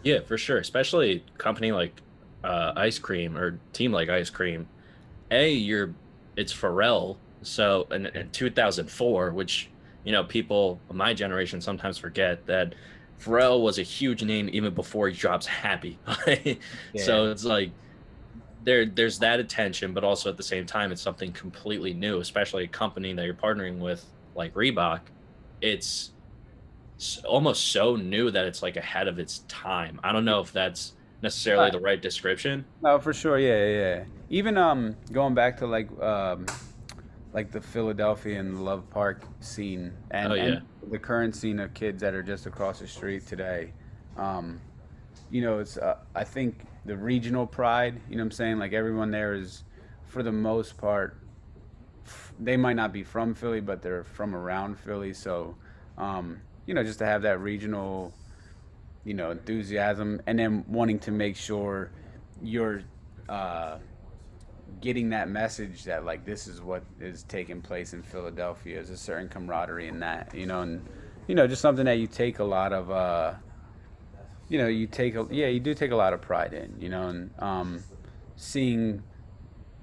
Yeah, for sure. Especially a company like Ice Cream or team like Ice Cream. It's Pharrell. So in 2004, which people of my generation sometimes forget that Pharrell was a huge name even before he drops Happy. Yeah. So it's like there's that attention, but also at the same time, it's something completely new, especially a company that you're partnering with like Reebok. It's almost so new that it's like ahead of its time. I don't know if that's necessarily Right. the right description. No, for sure. Yeah, yeah, yeah. Even going back to like the Philadelphia and Love Park scene Oh and yeah. the current scene of kids that are just across the street today. Um, it's I think the regional pride, you know what I'm saying? Like everyone there is for the most part they might not be from Philly, but they're from around Philly, so just to have that regional, enthusiasm and then wanting to make sure you're uh, getting that message that like this is what is taking place in Philadelphia. There's a certain camaraderie in that, and just something that you take a lot of you do take a lot of pride in, and seeing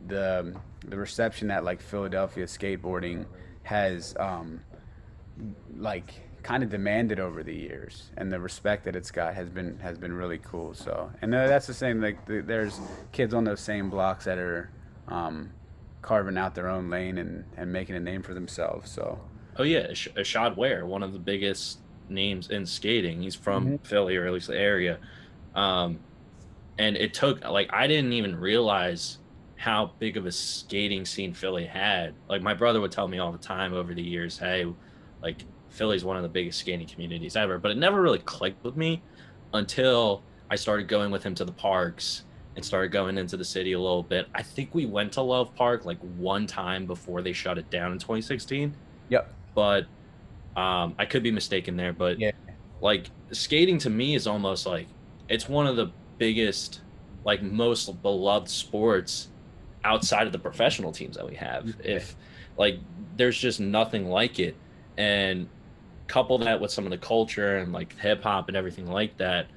the reception that like Philadelphia skateboarding has like kind of demanded over the years, and the respect that it's got has been really cool. So, and that's the same. Like there's kids on those same blocks that are um, carving out their own lane and making a name for themselves. So, Oh yeah, Ashad Ware, one of the biggest names in skating. He's from hmm Philly, or at least the area. Um, and it took like I didn't even realize how big of a skating scene Philly had. Like my brother would tell me all the time over the years, "Hey, like Philly's one of the biggest skating communities ever." But it never really clicked with me until I started going with him to the parks and started going into the city a little bit. I think we went to Love Park like one time before they shut it down in 2016, yep, but I could be mistaken there, but yeah, like skating to me is almost like it's one of the biggest, like most beloved sports outside of the professional teams that we have. yeah. If like there's just nothing like it. And couple that with some of the culture and like hip hop and everything like that,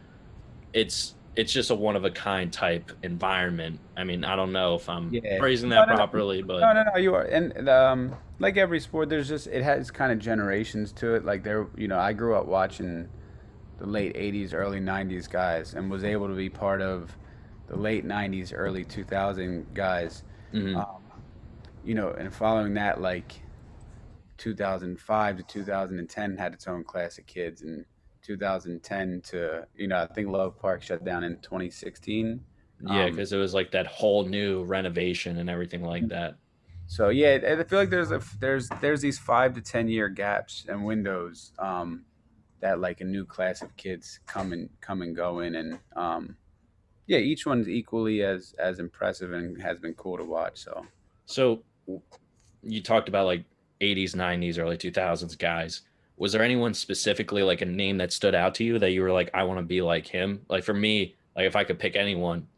it's just a one of a kind type environment. I mean, I don't know if I'm Yeah. phrasing No, that no, no, properly, but no, no, no. You are, and like every sport, there's just it has kind of generations to it. Like I grew up watching the late '80s, early '90s guys, and was able to be part of the late '90s, early 2000 guys. mhm. Um, and following that, like 2005 to 2010 had its own class of kids, and 2010 to I think Love Park shut down in 2016. Yeah, Um, because it was like that whole new renovation and everything like that. So yeah, I feel like there's these 5 to 10 year gaps and windows that like a new class of kids come and go in, and yeah, each one's equally as impressive and has been cool to watch. So So you talked about like 80s, 90s, early 2000s guys. Was there anyone specifically like a name that stood out to you that you were like, I want to be like him? Like for me, like if I could pick anyone,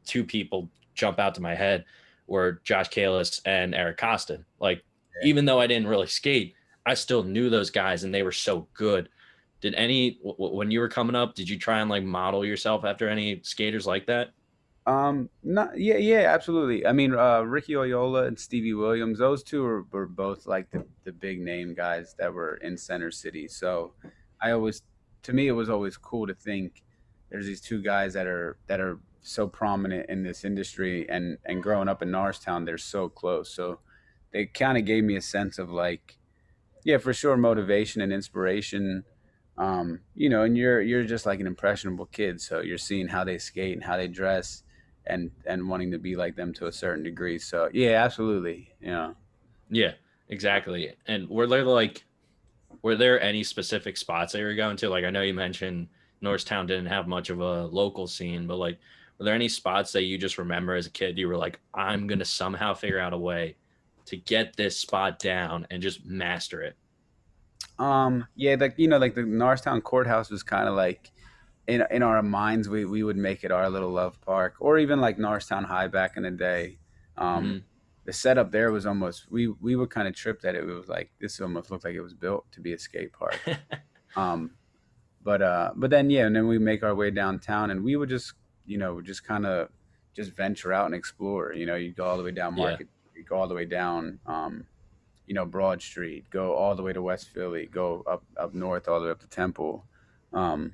two people jump out to my head were Josh Kalis and Eric Costin. Like yeah. even though I didn't really skate, I still knew those guys and they were so good. Did any when you were coming up, did you try and like model yourself after any skaters like that? Not yeah, yeah, absolutely. I mean, Ricky Oyola and Stevie Williams, those two were both like the big name guys that were in Center City. So I always, to me, it was always cool to think there's these two guys that are so prominent in this industry, and growing up in Norristown, they're so close. So they kind of gave me a sense of like, yeah, for sure, motivation and inspiration. And you're just like an impressionable kid, so you're seeing how they skate and how they dress, and wanting to be like them to a certain degree. So yeah, absolutely. Yeah. Yeah, exactly. And were there any specific spots that you were going to? Like, I know you mentioned Norristown didn't have much of a local scene, but like, were there any spots that you just remember as a kid? You were like, I'm gonna somehow figure out a way to get this spot down and just master it. Yeah, like like the Norristown courthouse was kind of like in our minds we would make it our little love park, or even like Norristown High back in the day. Um, Hmm. the setup there was almost we were kind of tripped that it was like this almost looked like it was built to be a skate park. Um, But then yeah, and then we make our way downtown, and we would just just kind of just venture out and explore. You go all the way down Yeah. Market, you go all the way down, Broad Street, go all the way to West Philly, go up north all the way up to Temple. Um,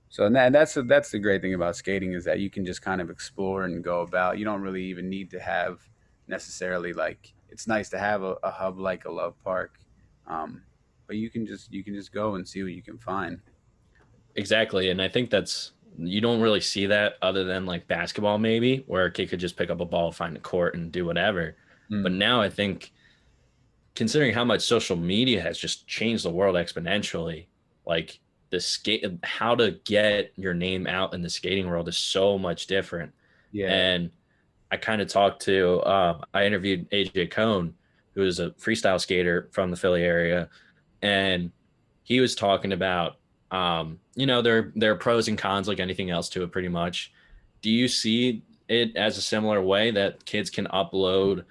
so and that's the great thing about skating is that you can just kind of explore and go about. You don't really even need to have necessarily like it's nice to have a hub like a Love Park, um, but you can just go and see what you can find. Exactly. And I think that's, you don't really see that other than like basketball, maybe, where a kid could just pick up a ball, find a court, and do whatever. But Mm, now I think, considering how much social media has just changed the world exponentially, like the skate, how to get your name out in the skating world is so much different. yeah, And I kind of talked to, I interviewed AJ Cohn, who is a freestyle skater from the Philly area, and he was talking about, there are pros and cons like anything else to it, pretty much. Do you see it as a similar way that kids can upload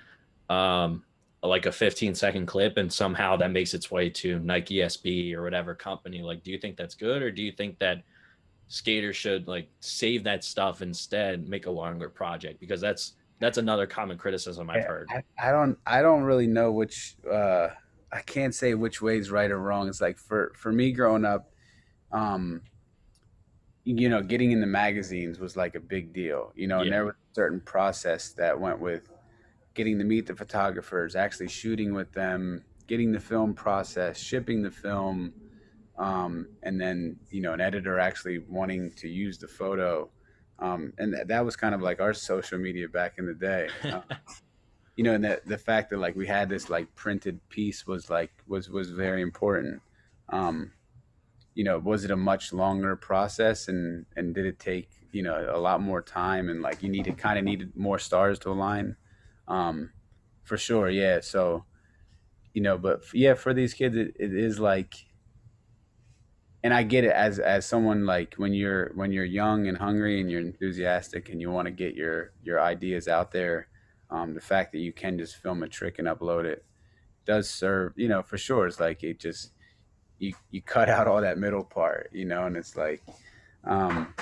um, like a 15-second clip and somehow that makes its way to Nike SB or whatever company? Like, do you think that's good, or do you think that skaters should like save that stuff, instead make a longer project? Because that's another common criticism I've yeah. heard. I don't really know which. I can't say which way is right or wrong. It's like for me growing up, um, getting in the magazines was like a big deal. And Yeah. there was a certain process that went with getting to meet the photographers, actually shooting with them, getting the film process, shipping the film, and then an editor actually wanting to use the photo. And that was kind of like our social media back in the day. And the fact that like we had this like printed piece was like was very important. Um, was it a much longer process, and did it take a lot more time, and like you needed more stars to align? Um, for sure, yeah. So but yeah, for these kids, it is like, and I get it as someone like when you're young and hungry and you're enthusiastic and you want to get your ideas out there. The fact that you can just film a trick and upload it does serve, for sure. It's like it just you cut out all that middle part, and it's like, um,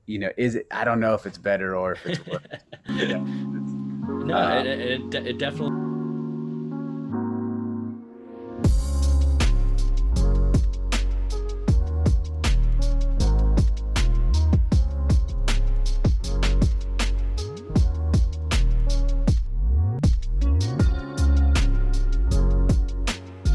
is it? I don't know if it's better or if it's worse. You know, No, um, it definitely